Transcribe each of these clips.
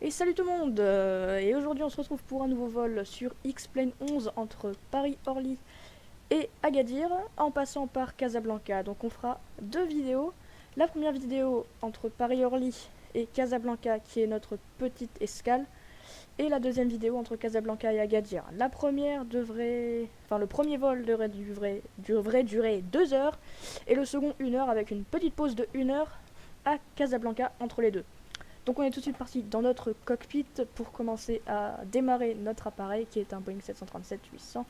Et salut tout le monde et aujourd'hui on se retrouve pour un nouveau vol sur X-Plane 11 entre Paris-Orly et Agadir en passant par Casablanca. Donc on fera deux vidéos. La première vidéo entre Paris-Orly et Casablanca qui est notre petite escale. Et la deuxième vidéo entre Casablanca et Agadir. La première devrait... Enfin le premier vol devrait durer 2 heures et le second 1 heure avec une petite pause de 1 heure à Casablanca entre les deux. Donc on est tout de suite parti dans notre cockpit pour commencer à démarrer notre appareil qui est un Boeing 737-800,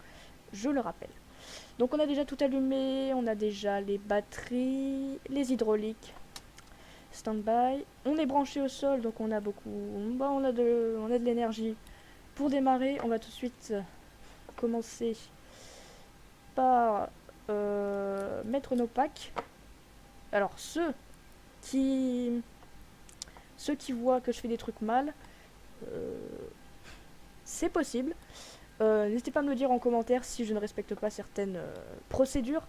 je le rappelle. Donc on a déjà tout allumé, on a déjà les batteries, les hydrauliques, stand-by. On est branché au sol donc on a on a de l'énergie pour démarrer. On va tout de suite commencer par mettre nos packs. Alors qui ceux qui voient que je fais des trucs mal, c'est possible. N'hésitez pas à me le dire en commentaire si je ne respecte pas certaines procédures,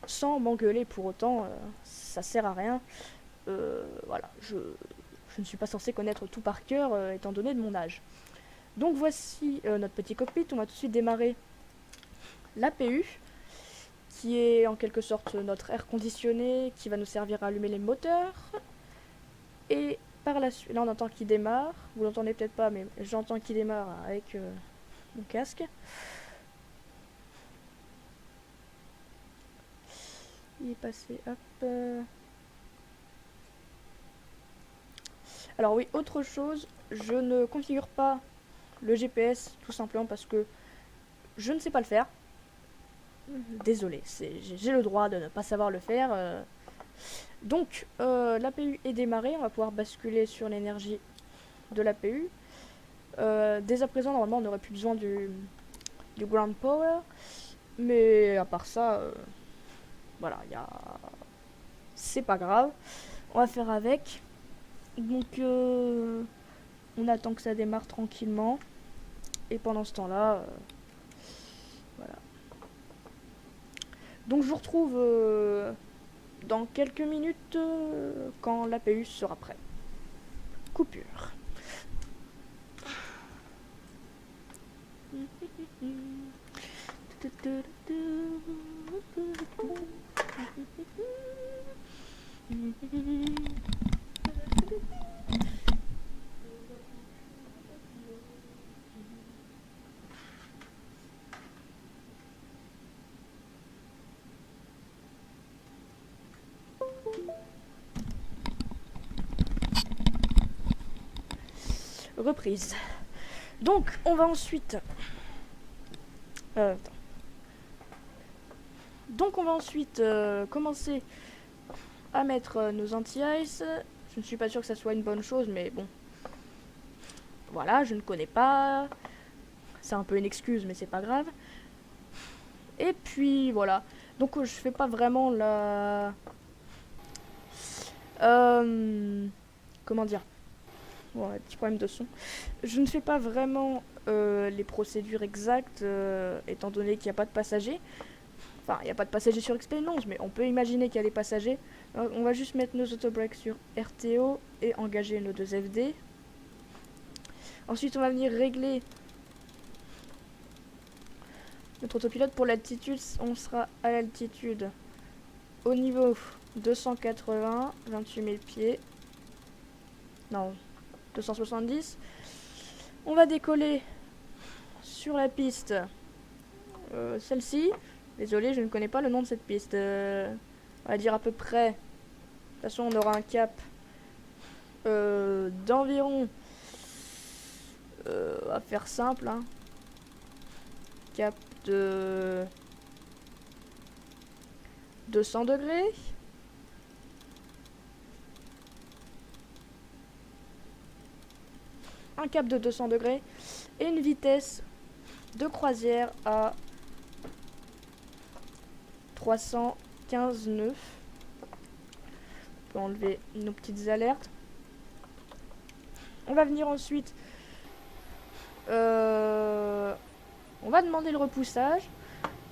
sans m'engueuler pour autant, ça sert à rien. Voilà, je ne suis pas censé connaître tout par cœur, étant donné de mon âge. Donc voici notre petit cockpit, on va tout de suite démarrer l'APU, qui est en quelque sorte notre air conditionné, qui va nous servir à allumer les moteurs. Et par la suite, là on entend qu'il démarre, vous l'entendez peut-être pas mais j'entends qu'il démarre avec mon casque. Il est passé, hop. Alors oui, autre chose, je ne configure pas le GPS tout simplement parce que je ne sais pas le faire. Désolé, j'ai le droit de ne pas savoir le faire. Donc l'APU est démarrée, on va pouvoir basculer sur l'énergie de l'APU. Dès à présent, normalement, on n'aurait plus besoin du ground power. Mais à part ça, voilà, c'est pas grave. On va faire avec. Donc, on attend que ça démarre tranquillement. Et pendant ce temps-là, voilà. Donc, je vous retrouve dans quelques minutes quand l'APU sera prêt. Coupure. Reprise. Donc, on va ensuite... Donc, on va ensuite commencer à mettre nos anti-ice. Je ne suis pas sûr que ça soit une bonne chose, mais bon. Voilà, je ne connais pas. C'est un peu une excuse, mais c'est pas grave. Et puis, voilà. Donc, je fais pas vraiment la... comment dire? Bon, un petit problème de son. Je ne fais pas vraiment les procédures exactes, étant donné qu'il n'y a pas de passagers. Enfin, il n'y a pas de passagers sur X-Plane 11, mais on peut imaginer qu'il y a des passagers. Alors, on va juste mettre nos autobrakes sur RTO et engager nos 2 FD. Ensuite, on va venir régler notre autopilote. Pour l'altitude, on sera à l'altitude au niveau 280, 28 000 pieds. Non, 270. On va décoller sur la piste, celle-ci. Désolé, je ne connais pas le nom de cette piste. On va dire à peu près. De toute façon, on aura un cap d'environ... à faire simple, hein. Cap de 200 degrés. Un cap de 200 degrés et une vitesse de croisière à 315 nœuds. On peut enlever nos petites alertes. On va venir ensuite... on va demander le repoussage.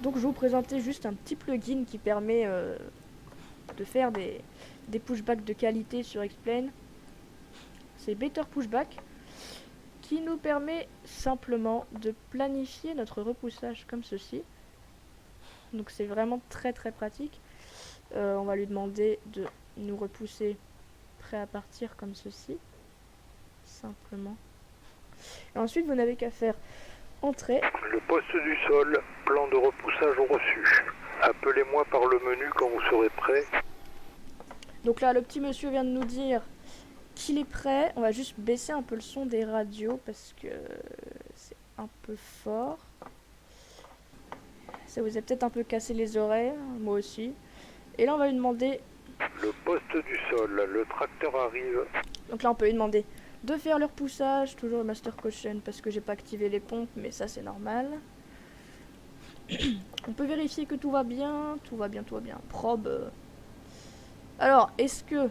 Donc je vais vous présenter juste un petit plugin qui permet de faire des pushbacks de qualité sur X-Plane. C'est Better Pushback. qui nous permet simplement de planifier notre repoussage comme ceci. Donc c'est vraiment très très pratique. On va lui demander de nous repousser prêt à partir comme ceci. Simplement. Et ensuite vous n'avez qu'à faire entrer. Le poste du sol, plan de repoussage reçu. Appelez-moi par le menu quand vous serez prêt. Donc là le petit monsieur vient de nous dire qu'il est prêt. On va juste baisser un peu le son des radios parce que c'est un peu fort. Ça vous a peut-être un peu cassé les oreilles, moi aussi. Et là on va lui demander... Le poste du sol, le tracteur arrive. Donc là on peut lui demander de faire le repoussage, toujours le master caution parce que j'ai pas activé les pompes, mais ça c'est normal. On peut vérifier que tout va bien, tout va bien. Probe. Alors, est-ce que,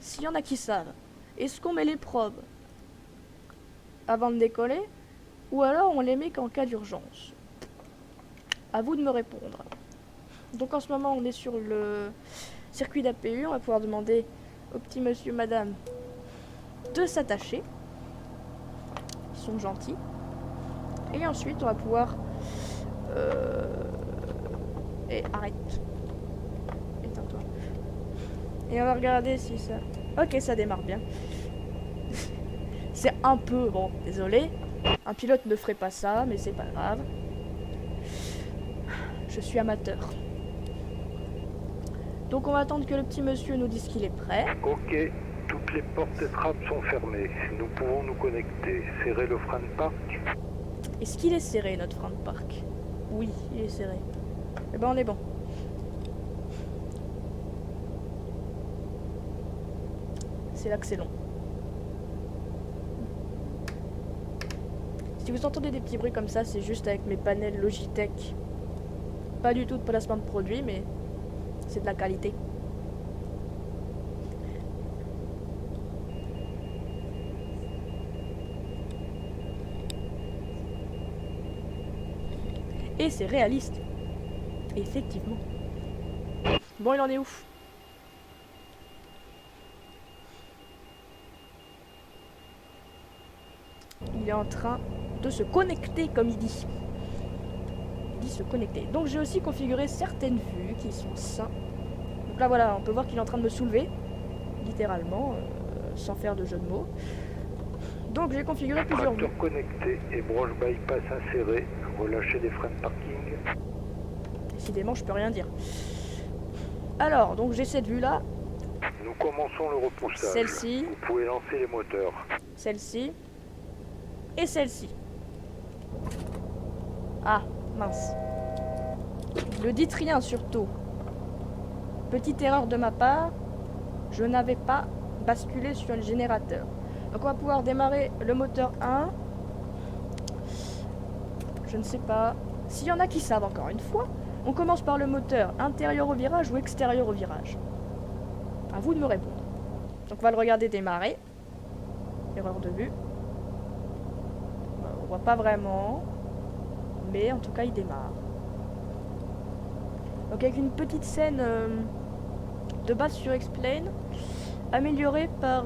s'il y en a qui savent, est-ce qu'on met les probes avant de décoller ou alors on les met qu'en cas d'urgence? À vous de me répondre. Donc en ce moment on est sur le circuit d'APU, on va pouvoir demander au petit monsieur, madame, de s'attacher. Ils sont gentils. Et ensuite on va pouvoir... Et arrête. Éteins-toi. Et on va regarder si ça... Ok, ça démarre bien. C'est un peu... Bon, désolé. Un pilote ne ferait pas ça, mais c'est pas grave. Je suis amateur. Donc on va attendre que le petit monsieur nous dise qu'il est prêt. Ok, toutes les portes et trappes sont fermées. Nous pouvons nous connecter. Serrez le frein de parc. Est-ce qu'il est serré, notre frein de parc? Oui, il est serré. Eh ben on est bon. C'est là que c'est long. Si vous entendez des petits bruits comme ça, c'est juste avec mes panels Logitech. Pas du tout de placement de produit, mais c'est de la qualité. Et c'est réaliste. Effectivement. Bon, il en est où? Il est en train de se connecter, comme il dit. Il dit se connecter. Donc j'ai aussi configuré certaines vues qui sont sains. Donc là voilà, on peut voir qu'il est en train de me soulever. Littéralement, sans faire de jeu de mots. Donc j'ai configuré plusieurs vues. Tracteur connecté et broche bypass insérée. Relâchez les freins de parking. Décidément, je peux rien dire. Alors, donc j'ai cette vue-là. Nous commençons le repoussage. Celle-ci. Vous pouvez lancer les moteurs. Celle-ci. Et celle-ci. Ah, mince. Ne dites rien surtout. Petite erreur de ma part. Je n'avais pas basculé sur le générateur. Donc on va pouvoir démarrer le moteur 1. Je ne sais pas. S'il y en a qui savent encore une fois, on commence par le moteur intérieur au virage ou extérieur au virage. À vous de me répondre. Donc on va le regarder démarrer. Erreur de vue. On voit pas vraiment. Mais en tout cas il démarre. Donc avec une petite scène de base sur Explain, améliorée par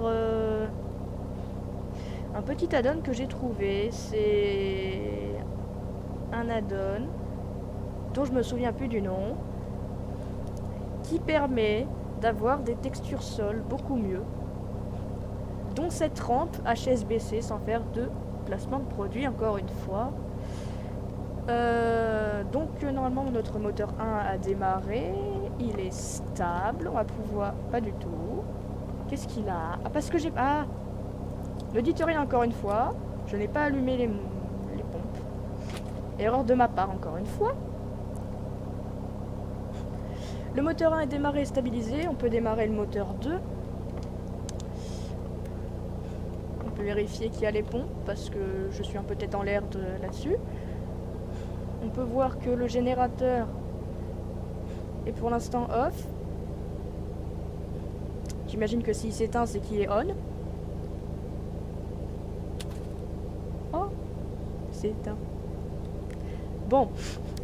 un petit add-on que j'ai trouvé. C'est un add-on dont je me souviens plus du nom, qui permet d'avoir des textures sol beaucoup mieux, dont cette rampe HSBC sans faire de placement de produit encore une fois. Donc normalement notre moteur 1 a démarré, il est stable, on va pouvoir... Pas du tout. Qu'est-ce qu'il a? Ah, parce que j'ai... Ah, l'auditorium encore une fois, je n'ai pas allumé les pompes. Erreur de ma part encore une fois. Le moteur 1 est démarré et stabilisé, on peut démarrer le moteur 2. On peut vérifier qu'il y a les pompes parce que je suis un peu tête en l'air là-dessus. On peut voir que le générateur est pour l'instant off. J'imagine que s'il s'éteint, c'est qu'il est on. Oh, c'est éteint. Bon,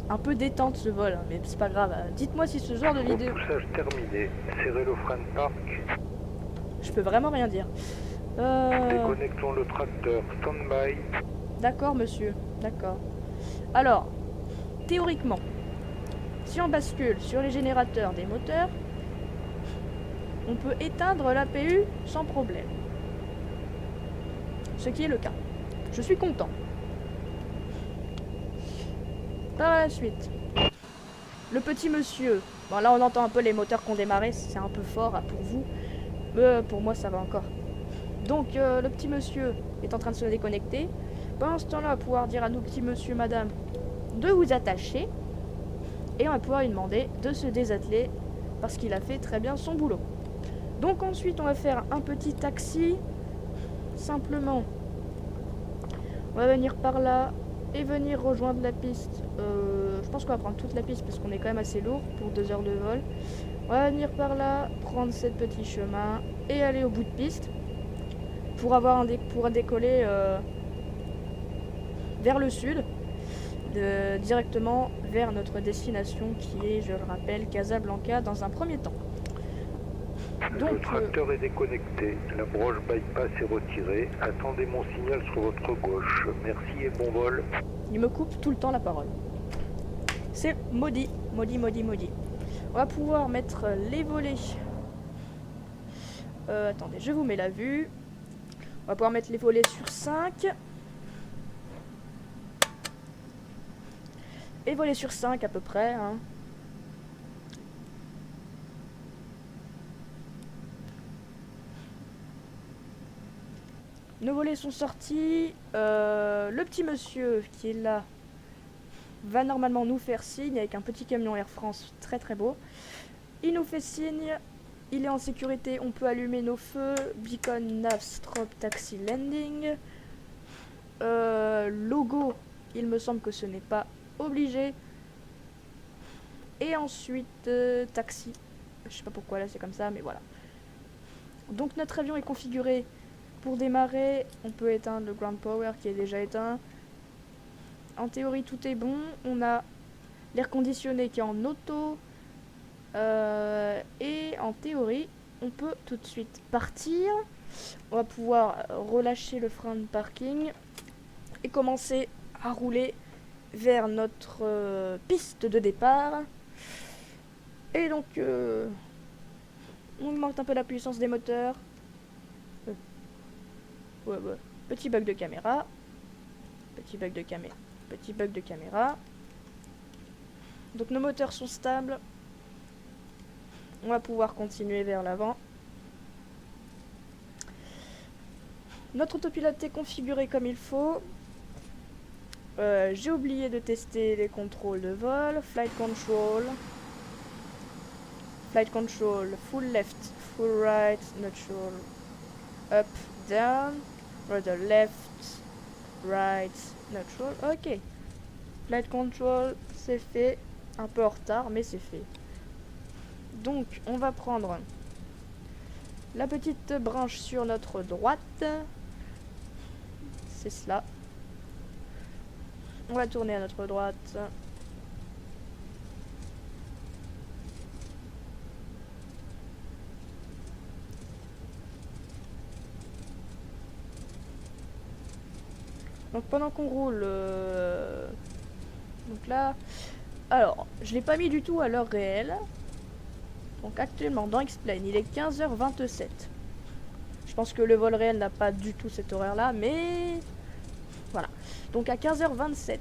un peu détente ce vol, hein, mais c'est pas grave. Dites-moi si ce genre de vidéo... Repoussage terminé. Serrez le frein de parc. Je peux vraiment rien dire. Déconnectons le tracteur. Stand-by. D'accord, monsieur. D'accord. Alors, théoriquement, si on bascule sur les générateurs des moteurs, on peut éteindre l'APU sans problème. Ce qui est le cas. Je suis content. Par la suite, le petit monsieur. Bon, là, on entend un peu les moteurs qui ont démarré. C'est un peu fort pour vous. Mais pour moi, ça va encore. Donc, le petit monsieur est en train de se déconnecter. Pendant ce temps-là, on va pouvoir dire à nous, petit monsieur, madame, de vous attacher. Et on va pouvoir lui demander de se désatteler parce qu'il a fait très bien son boulot. Donc ensuite, on va faire un petit taxi. Simplement, on va venir par là et venir rejoindre la piste. Je pense qu'on va prendre toute la piste parce qu'on est quand même assez lourd pour 2 heures de vol. On va venir par là, prendre ce petit chemin et aller au bout de piste pour décoller vers le sud, directement vers notre destination qui est, je le rappelle, Casablanca dans un premier temps. Donc, le tracteur est déconnecté. La broche bypass est retirée. Attendez mon signal sur votre gauche. Merci et bon vol. il me coupe tout le temps la parole. C'est maudit, maudit, maudit, maudit. On va pouvoir mettre les volets. Attendez, je vous mets la vue. On va pouvoir mettre les volets sur 5. Et volets sur 5 à peu près. Hein. Nos volets sont sortis. Le petit monsieur qui est là va normalement nous faire signe avec un petit camion Air France très très beau. Il nous fait signe. Il est en sécurité. On peut allumer nos feux. Beacon, nav, strobe, taxi, landing. Logo, il me semble que ce n'est pas obligé. Et ensuite, taxi. Je sais pas pourquoi là c'est comme ça, mais voilà. Donc notre avion est configuré. Pour démarrer, on peut éteindre le ground power qui est déjà éteint. En théorie, tout est bon. On a l'air conditionné qui est en auto. Et en théorie, on peut tout de suite partir. On va pouvoir relâcher le frein de parking et commencer à rouler vers notre piste de départ. Et donc, on manque un peu la puissance des moteurs. Ouais. Petit bug de caméra. Petit bug de caméra. Donc nos moteurs sont stables. On va pouvoir continuer vers l'avant. Notre autopilote est configuré comme il faut. J'ai oublié de tester les contrôles de vol. Flight control, full left, full right, neutral, up, down, rudder left, right, neutral. Ok. Flight control, c'est fait. Un peu en retard, mais c'est fait. Donc, on va prendre la petite branche sur notre droite. C'est cela. On va tourner à notre droite. Donc pendant qu'on roule, donc là, alors je l'ai pas mis du tout à l'heure réelle. Donc actuellement dans X-Plane, il est 15h27. Je pense que le vol réel n'a pas du tout cet horaire là, mais voilà. Donc à 15h27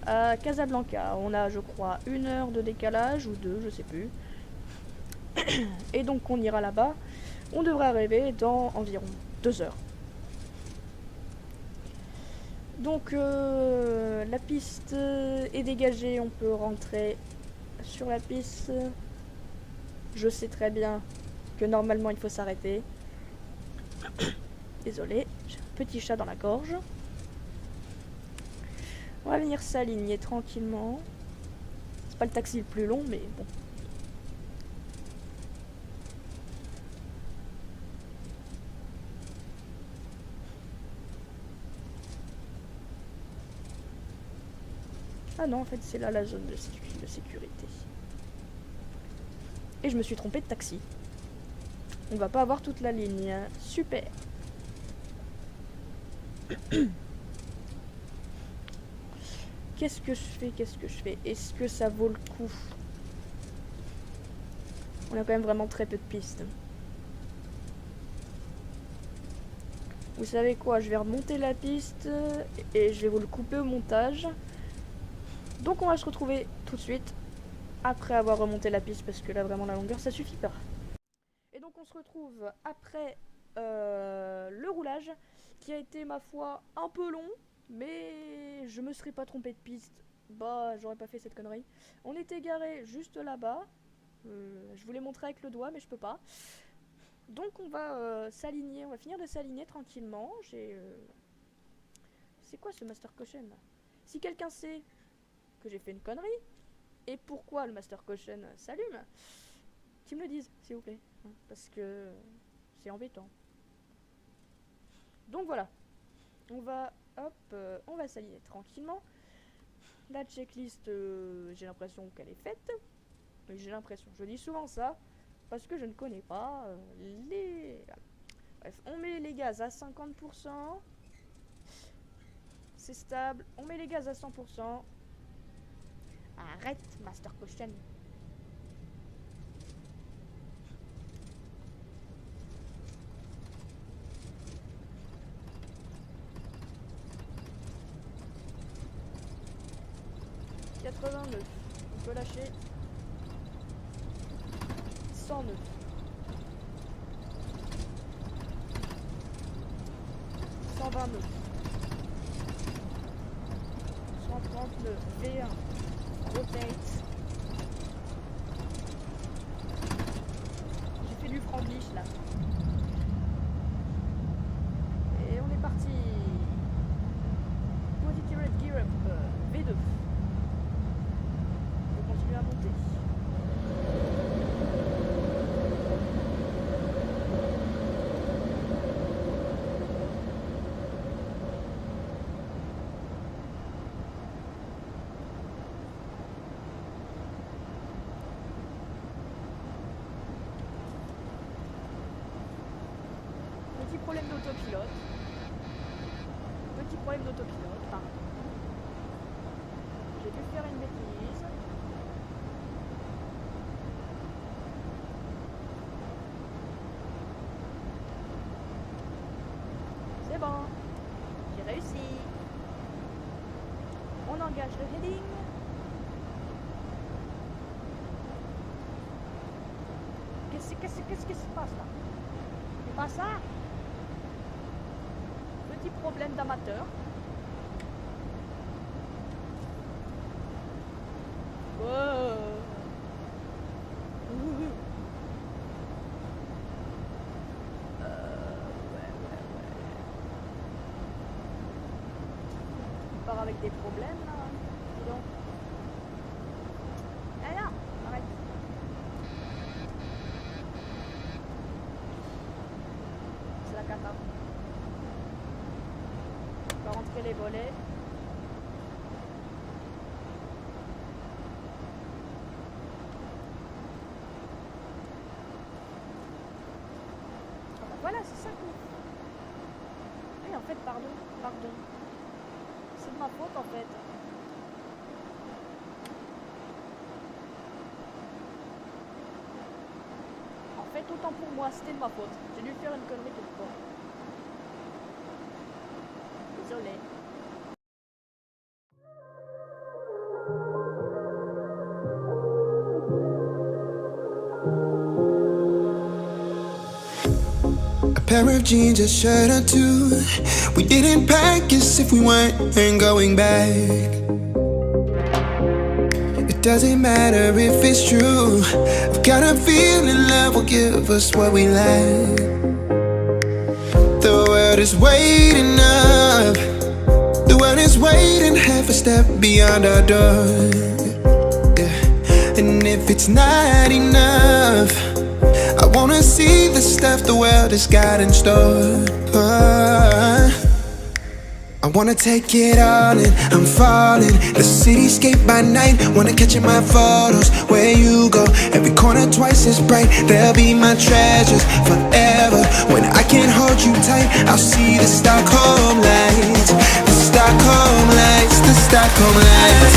à Casablanca, on a je crois 1 heure de décalage ou 2, je sais plus. Et donc on ira là-bas. On devrait arriver dans environ 2 heures. Donc la piste est dégagée, on peut rentrer sur la piste. Je sais très bien que normalement il faut s'arrêter. Désolé, j'ai un petit chat dans la gorge. On va venir s'aligner tranquillement. C'est pas le taxi le plus long, mais bon. Ah non, en fait, c'est là la zone de sécurité. Et je me suis trompée de taxi. On va pas avoir toute la ligne. Super. Qu'est-ce que je fais? Est-ce que ça vaut le coup? On a quand même vraiment très peu de pistes. Vous savez quoi? Je vais remonter la piste et je vais vous le couper au montage. Donc on va se retrouver tout de suite après avoir remonté la piste parce que là vraiment la longueur ça suffit pas. Et donc on se retrouve après le roulage qui a été ma foi un peu long, mais je me serais pas trompé de piste. Bah j'aurais pas fait cette connerie. On était garé juste là-bas. Je voulais montrer avec le doigt mais je peux pas. Donc on va s'aligner, on va finir de s'aligner tranquillement. C'est quoi ce Master Caution là? Si quelqu'un sait que j'ai fait une connerie et pourquoi le Master Caution s'allume, qu'ils me le disent s'il vous plaît, parce que c'est embêtant. Donc voilà, on va on va s'aligner tranquillement. La checklist, j'ai l'impression qu'elle est faite. J'ai l'impression, je dis souvent ça parce que je ne connais pas les... Bref, on met les gaz à 50%. C'est stable. On met les gaz à 100%. Arrête, Master Caution. On peut lâcher. 109. 129. 139. V1. Rotate. J'ai fait du franglish là. Et on est parti. Positive gear up. V2. On continue à monter. Petit problème d'autopilote. Pardon. J'ai dû faire une bêtise. C'est bon. J'ai réussi. On engage le heading. Qu'est-ce qui se passe là? C'est pas ça? Petit problème d'amateur. Ouais. Il part avec des problèmes là. Dis donc. Eh non, arrête. C'est la cata. On va rentrer les volets. Ah bah voilà, c'est ça qu'on... Oui, en fait, pardon. C'est de ma faute en fait. En fait, autant pour moi, c'était de ma faute. J'ai dû faire une connerie quelque part. Désolé. A pair of jeans, a shirt or two. We didn't pack as if we weren't going back. It doesn't matter if it's true. I've got a feeling love will give us what we lack. The world is waiting up. The world is waiting half a step beyond our door. Yeah. And if it's not enough, I wanna see the stuff the world has got in store. I wanna take it all in, I'm falling. The cityscape by night, wanna catch in my photos. Where you go, every corner twice as bright. They'll be my treasures forever. When I can't hold you tight, I'll see the Stockholm lights. The Stockholm lights, the Stockholm lights.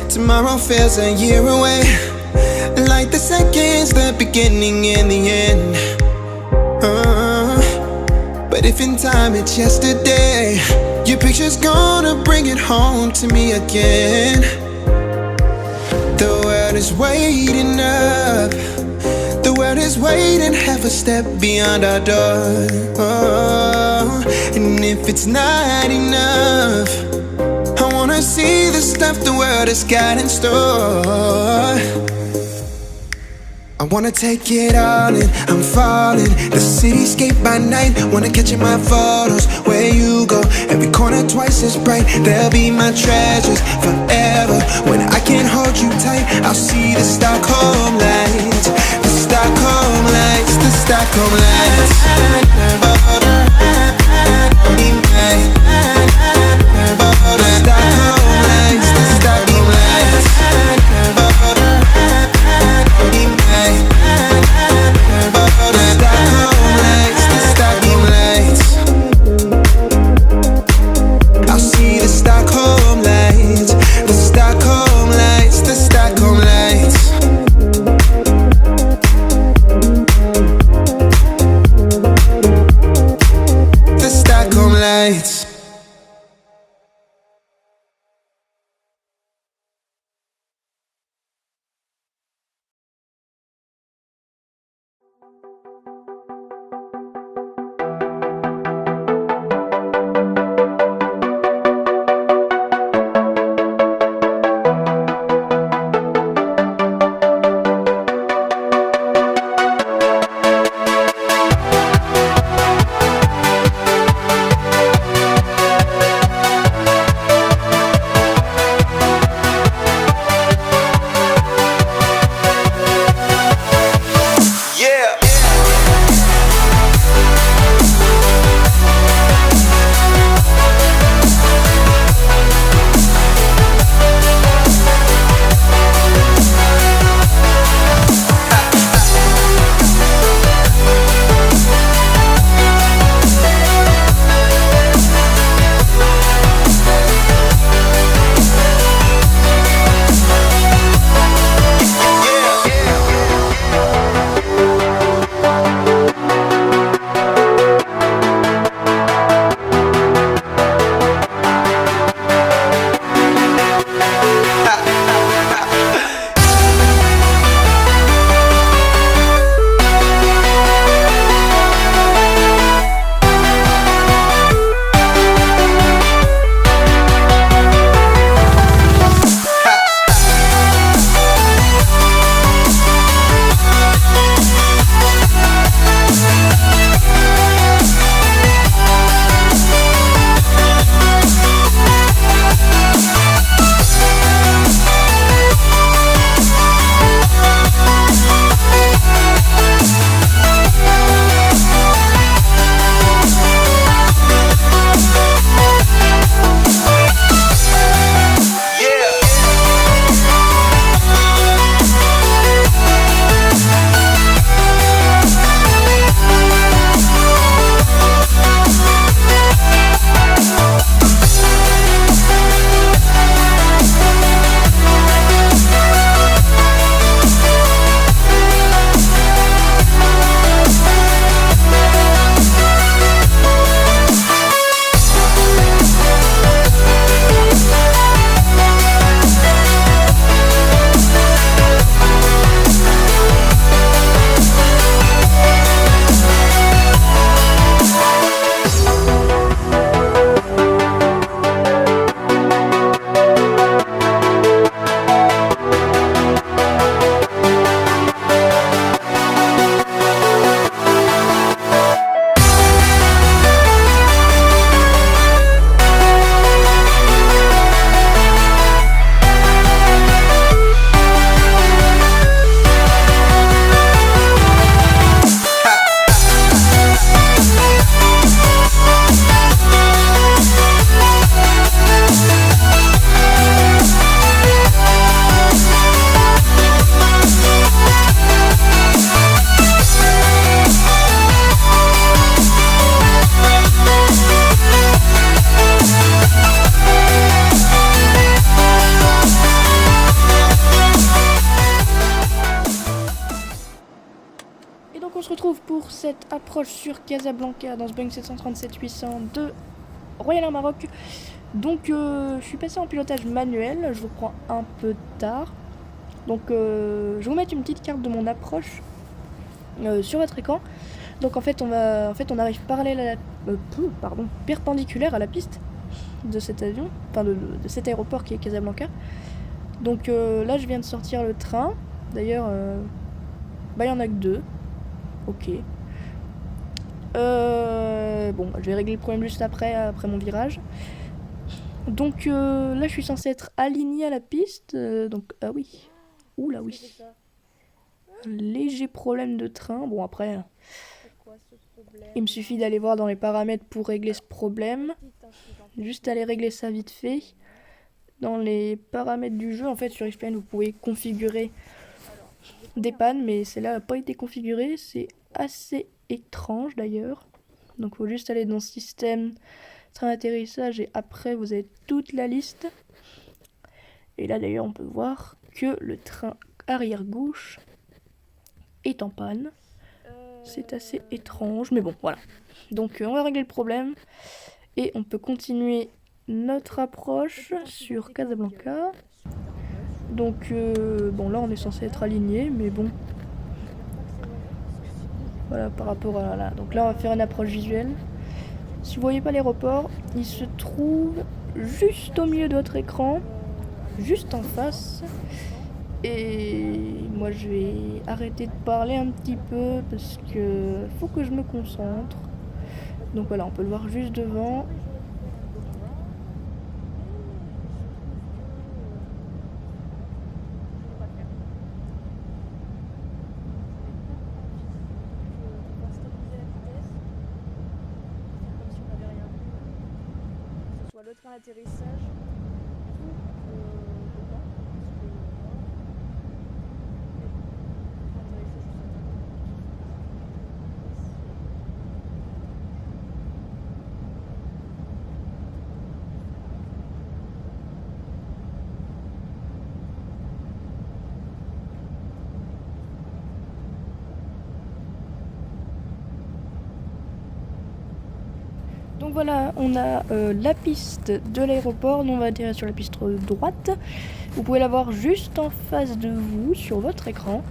Tomorrow feels a year away, like the seconds, the beginning and the end. But if in time it's yesterday, your picture's gonna bring it home to me again. The world is waiting up, the world is waiting half a step beyond our door. And if it's not enough, I wanna see the stuff the world has got in store. I wanna take it all in, I'm falling. The cityscape by night, wanna catch in my photos. Where you go, every corner twice as bright. They'll be my treasures forever. When I can't hold you tight, I'll see the Stockholm lights. The Stockholm lights, the Stockholm lights. approche sur Casablanca dans ce Boeing 737-800 de Royal Air Maroc. Donc je suis passé en pilotage manuel, je vous prends un peu tard. Donc je vais vous mettre une petite carte de mon approche sur votre écran. Donc en fait on arrive perpendiculaire à la piste de cet avion, enfin de cet aéroport qui est Casablanca. Donc là je viens de sortir le train. D'ailleurs il y en a que 2. Ok. Bon, je vais régler le problème juste après mon virage. Donc là je suis censé être aligné à la piste. Donc ah oui. Oula oui. Un léger problème de train. Bon après, il me suffit d'aller voir dans les paramètres pour régler ce problème. Juste aller régler ça vite fait. Dans les paramètres du jeu, en fait sur X-Plane vous pouvez configurer des pannes, mais celle-là n'a pas été configurée. C'est assez étrange d'ailleurs. Donc il faut juste aller dans système, train d'atterrissage, et après vous avez toute la liste. Et là d'ailleurs on peut voir que le train arrière gauche est en panne. C'est assez étrange, mais bon voilà. Donc on va régler le problème et on peut continuer notre approche sur Casablanca. Donc bon là on est censé être aligné, mais bon voilà par rapport à là. Donc là on va faire une approche visuelle. Si vous voyez pas l'aéroport, il se trouve juste au milieu de votre écran, juste en face. Et moi je vais arrêter de parler un petit peu parce que faut que je me concentre. Donc voilà, on peut le voir juste devant. Le train d'atterrissage Donc voilà, on a la piste de l'aéroport. Nous on va atterrir sur la piste droite. Vous pouvez la voir juste en face de vous sur votre écran.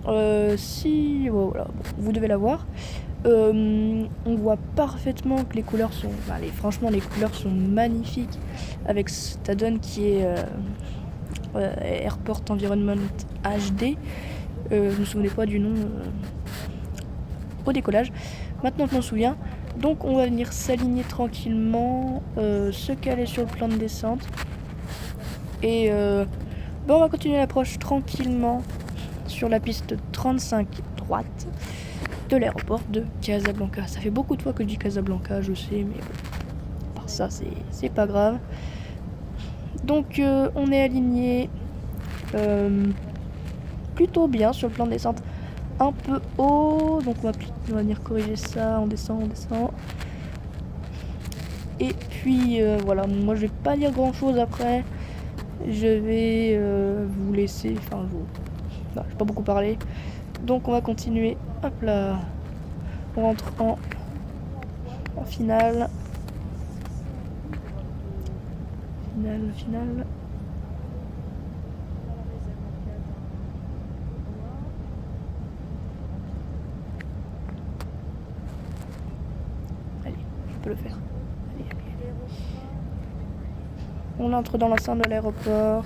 Voilà, bon, vous devez la voir. On voit parfaitement que les couleurs sont... franchement les couleurs sont magnifiques. Avec Stadon qui est Airport Environment HD. Je ne me souvenais pas du nom au décollage. Maintenant je m'en souviens. Donc on va venir s'aligner tranquillement, se caler sur le plan de descente. Et on va continuer l'approche tranquillement sur la piste 35 droite de l'aéroport de Casablanca. Ça fait beaucoup de fois que je dis Casablanca, je sais, mais bon, par ça c'est pas grave. Donc on est aligné plutôt bien sur le plan de descente. Un peu haut, donc on va venir corriger ça, on descend. Et puis voilà, moi je vais pas dire grand chose après, je vais vous laisser, je vais pas beaucoup parler, donc on va continuer, hop là, on rentre en finale. Le faire. Allez. On entre dans l'enceinte de l'aéroport.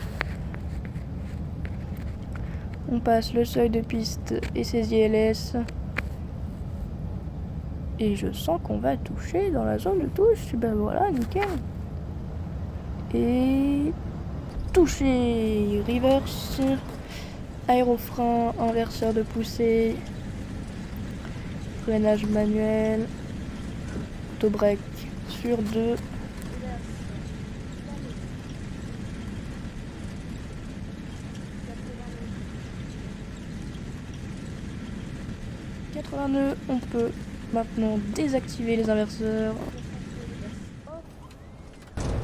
On passe le seuil de piste et ses ILS. Et je sens qu'on va toucher dans la zone de touche. Ben voilà, nickel. Et toucher. Reverse. Aérofrein, inverseur de poussée. Freinage manuel. Break sur 2. On peut maintenant désactiver les inverseurs.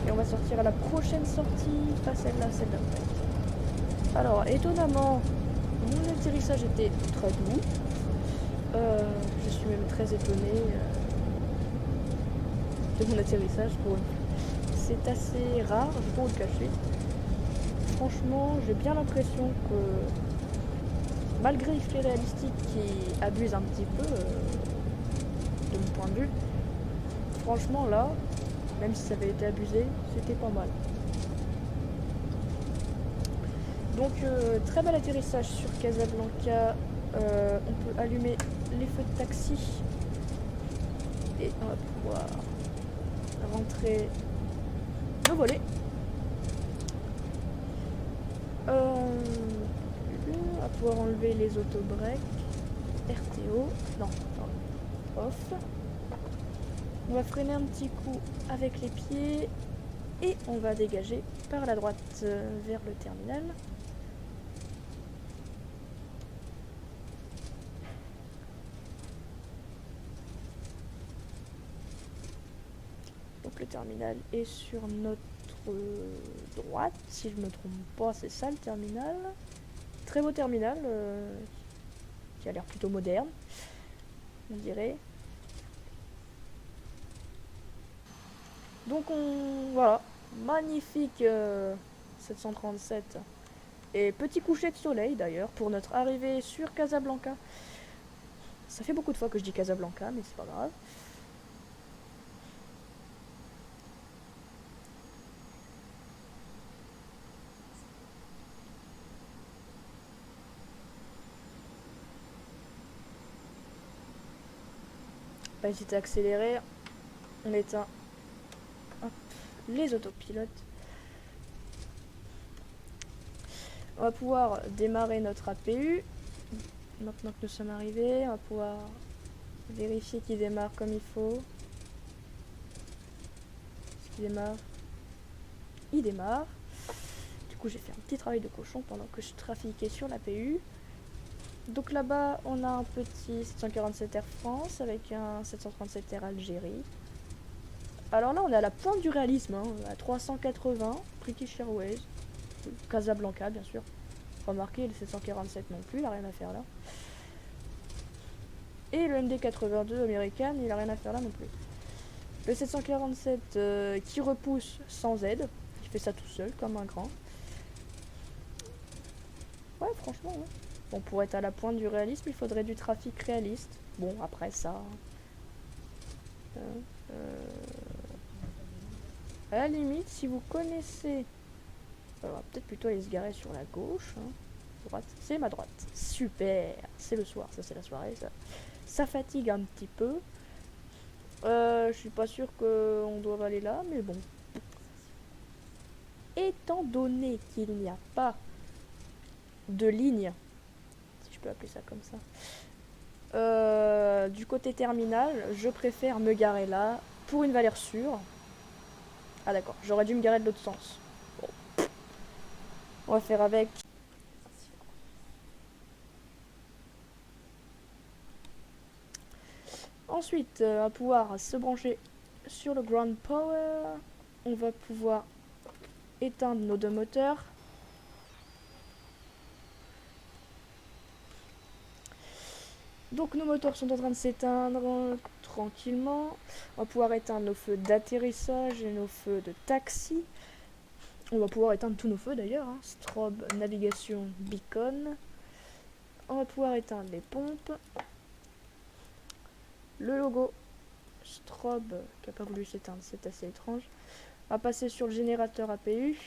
Et on va sortir à la prochaine sortie, pas celle-là, celle d'après. Alors, étonnamment, mon atterrissage était très doux. Je suis même très étonnée de mon atterrissage pour c'est assez rare, je peux vous le cacher. Franchement, j'ai bien l'impression que malgré l'effet réalistique qui abuse un petit peu de mon point de vue, franchement là, même si ça avait été abusé, c'était pas mal. Donc très bel atterrissage sur Casablanca. On peut allumer les feux de taxi et on va pouvoir rentrer nos volets. On va pouvoir enlever les autobreaks. RTO, non, off. On va freiner un petit coup avec les pieds et on va dégager par la droite vers le terminal. Donc le terminal est sur notre droite, si je me trompe pas, c'est ça le terminal. Très beau terminal qui a l'air plutôt moderne, on dirait. Donc voilà, magnifique 737 et petit coucher de soleil d'ailleurs pour notre arrivée sur Casablanca. Ça fait beaucoup de fois que je dis Casablanca, mais c'est pas grave. Pas hésiter à accélérer. On éteint les autopilotes. On va pouvoir démarrer notre APU. Maintenant que nous sommes arrivés, on va pouvoir vérifier qu'il démarre comme il faut. Est-ce qu'il démarre? Il démarre. Du coup, j'ai fait un petit travail de cochon pendant que je trafiquais sur l'APU. Donc là-bas, on a un petit 747 Air France avec un 737 Air Algérie. Alors là, on est à la pointe du réalisme, hein, à 380, British Airways, Casablanca, bien sûr. Remarquez, le 747 non plus, il n'a rien à faire là. Et le MD-82 américain, il n'a rien à faire là non plus. Le 747 qui repousse sans aide, qui fait ça tout seul, comme un grand. Ouais, franchement, ouais. Bon, pour être à la pointe du réalisme, il faudrait du trafic réaliste. Bon, après ça... à la limite, si vous connaissez... on va peut-être plutôt aller se garer sur la gauche. Hein. Droite, c'est ma droite. Super, c'est le soir, ça c'est la soirée. Ça fatigue un petit peu. Je suis pas sûr qu'on doive aller là, mais bon. Étant donné qu'il n'y a pas de ligne, si je peux appeler ça comme ça, du côté terminal, je préfère me garer là pour une valeur sûre. Ah d'accord, j'aurais dû me garer de l'autre sens. Bon. On va faire avec. Ensuite, on va pouvoir se brancher sur le ground power. On va pouvoir éteindre nos deux moteurs. Donc nos moteurs sont en train de s'éteindre tranquillement. On va pouvoir éteindre nos feux d'atterrissage et nos feux de taxi. On va pouvoir éteindre tous nos feux d'ailleurs. Hein. Strobe, navigation, beacon. On va pouvoir éteindre les pompes. Le logo strobe qui n'a pas voulu s'éteindre, c'est assez étrange. On va passer sur le générateur APU.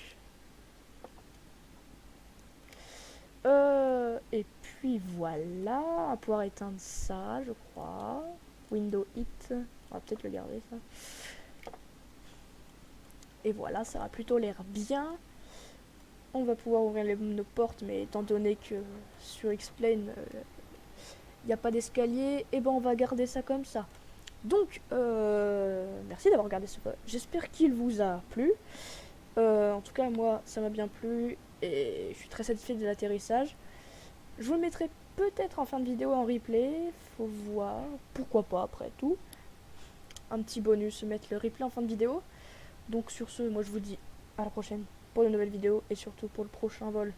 Et puis voilà, on va pouvoir éteindre ça, je crois. Window hit, on va peut-être le garder ça. Et voilà, ça va plutôt l'air bien. On va pouvoir ouvrir nos portes, mais étant donné que sur X-Plane, il n'y a pas d'escalier, et ben on va garder ça comme ça. Donc, merci d'avoir regardé ce podcast. J'espère qu'il vous a plu. En tout cas, moi, ça m'a bien plu et je suis très satisfait de l'atterrissage. Je vous le mettrai peut-être en fin de vidéo en replay. Faut voir, pourquoi pas après tout. Un petit bonus, mettre le replay en fin de vidéo. Donc sur ce, moi je vous dis à la prochaine pour de nouvelles vidéos et surtout pour le prochain vol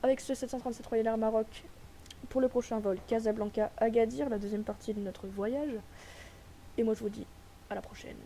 avec ce 737 Royal Air Maroc pour le prochain vol Casablanca-Agadir, la deuxième partie de notre voyage. Et moi je vous dis à la prochaine.